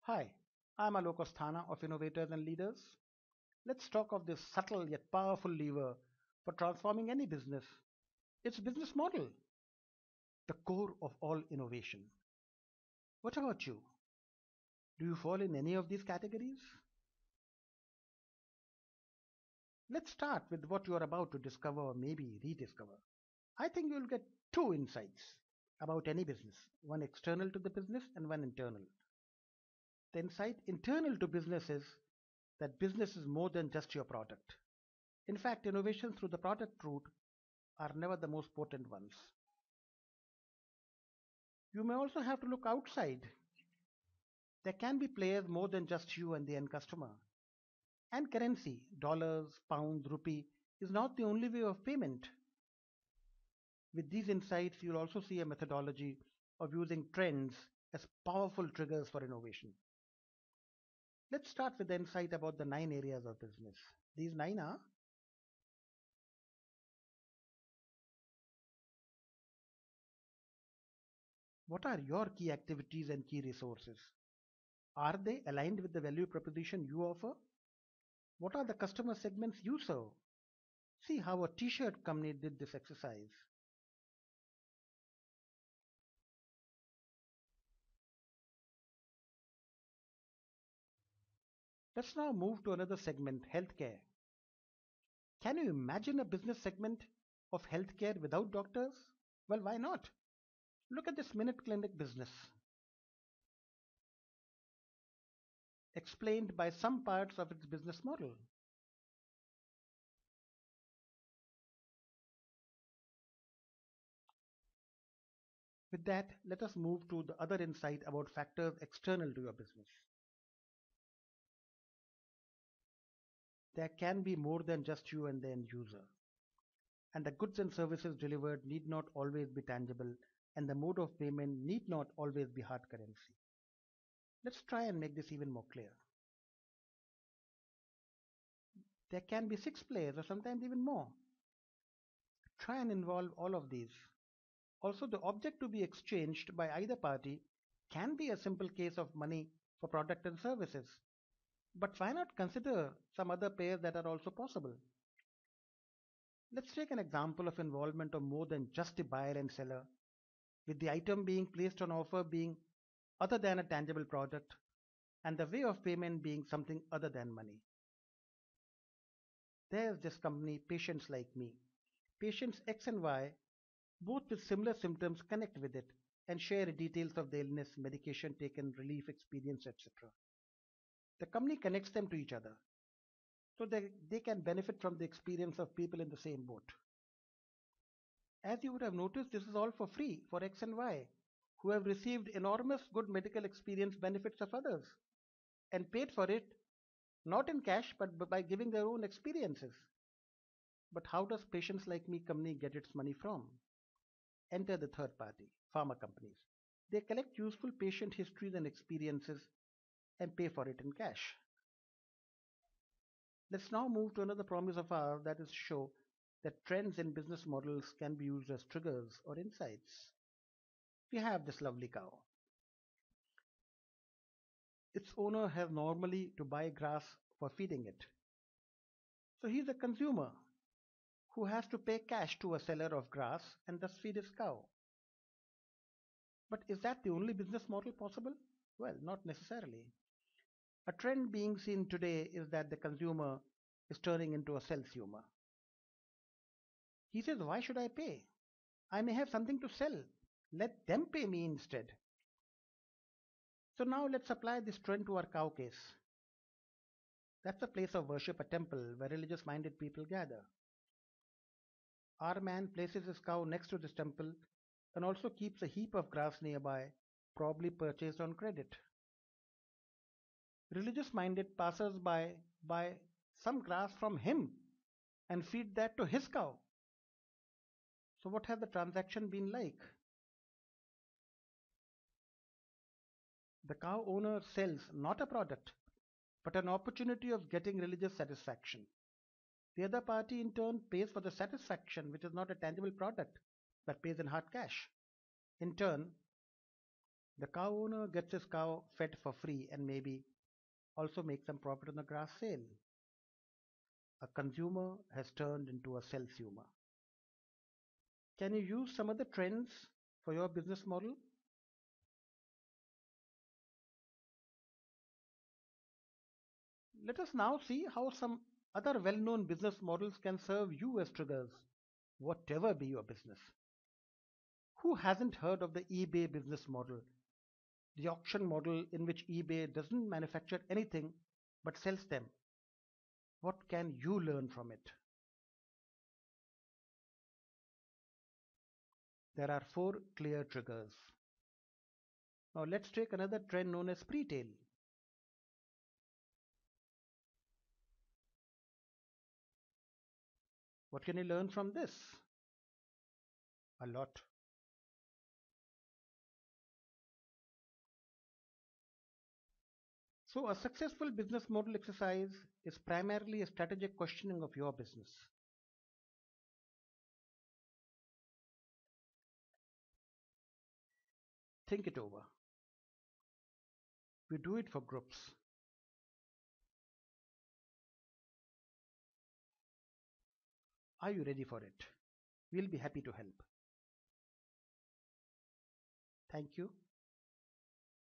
Hi, I'm Alok Asthana of Innovators and Leaders. Let's talk of this subtle yet powerful lever for transforming any business. Its business model, the core of all innovation. What about you? Do you fall in any of these categories? Let's start with what you are about to discover or maybe rediscover. I think you'll get two insights about any business, one external to the business and one internal. The insight internal to business is that business is more than just your product. In fact, innovations through the product route are never the most potent ones. You may also have to look outside. There can be players more than just you and the end customer. And currency, dollars, pounds, rupee, is not the only way of payment. With these insights, you'll also see a methodology of using trends as powerful triggers for innovation. Let's start with the insight about the nine areas of business. These nine are: what are your key activities and key resources? Are they aligned with the value proposition you offer? What are the customer segments you serve? See how a t shirt company did this exercise. Let's now move to another segment, healthcare. Can you imagine a business segment of healthcare without doctors? Well, why not? Look at this Minute Clinic business, explained by some parts of its business model. With that, let us move to the other insight about factors external to your business. There can be more than just you and the end user, and the goods and services delivered need not always be tangible, and the mode of payment need not always be hard currency. Let's try and make this even more clear. There can be six players or sometimes even more. Try and involve all of these. Also, the object to be exchanged by either party can be a simple case of money for product and services. But why not consider some other pairs that are also possible? Let's take an example of involvement of more than just the buyer and seller, with the item being placed on offer being other than a tangible product and the way of payment being something other than money. There's this company, Patients Like Me. Patients X and Y, both with similar symptoms, connect with it and share details of the illness, medication taken, relief experience, etc. The company connects them to each other so they can benefit from the experience of people in the same boat. As you would have noticed, this is all for free for X and Y, who have received enormous good medical experience benefits of others and paid for it not in cash but by giving their own experiences. But how does Patients Like Me company get its money from? Enter the third party, pharma companies. They collect useful patient histories and experiences and pay for it in cash. Let's now move to another promise of ours, that is show that trends in business models can be used as triggers or insights. We have this lovely cow. Its owner has normally to buy grass for feeding it. So he's a consumer who has to pay cash to a seller of grass and thus feed his cow. But is that the only business model possible? Well, not necessarily. A trend being seen today is that the consumer is turning into a saleshumer. He says, why should I pay? I may have something to sell. Let them pay me instead. So now let's apply this trend to our cow case. That's a place of worship, a temple where religious minded people gather. Our man places his cow next to this temple and also keeps a heap of grass nearby, probably purchased on credit. Religious minded passers by buy some grass from him and feed that to his cow. So, what has the transaction been like? The cow owner sells not a product, but an opportunity of getting religious satisfaction. The other party, in turn, pays for the satisfaction, which is not a tangible product, but pays in hard cash. In turn, The cow owner gets his cow fed for free and maybe also makes some profit on the grass sale. A consumer has turned into a self-sumer. Can you use some other trends for your business model? Let us now see how some other well known business models can serve you as triggers, whatever be your business. Who hasn't heard of the eBay business model, the auction model in which eBay doesn't manufacture anything but sells them? What can you learn from it? There are four clear triggers. Now let's take another trend known as pre-tail. What can you learn from this? A lot. So, a successful business model exercise is primarily a strategic questioning of your business. Think it over. We do it for groups. Are you ready for it? We'll be happy to help. Thank you.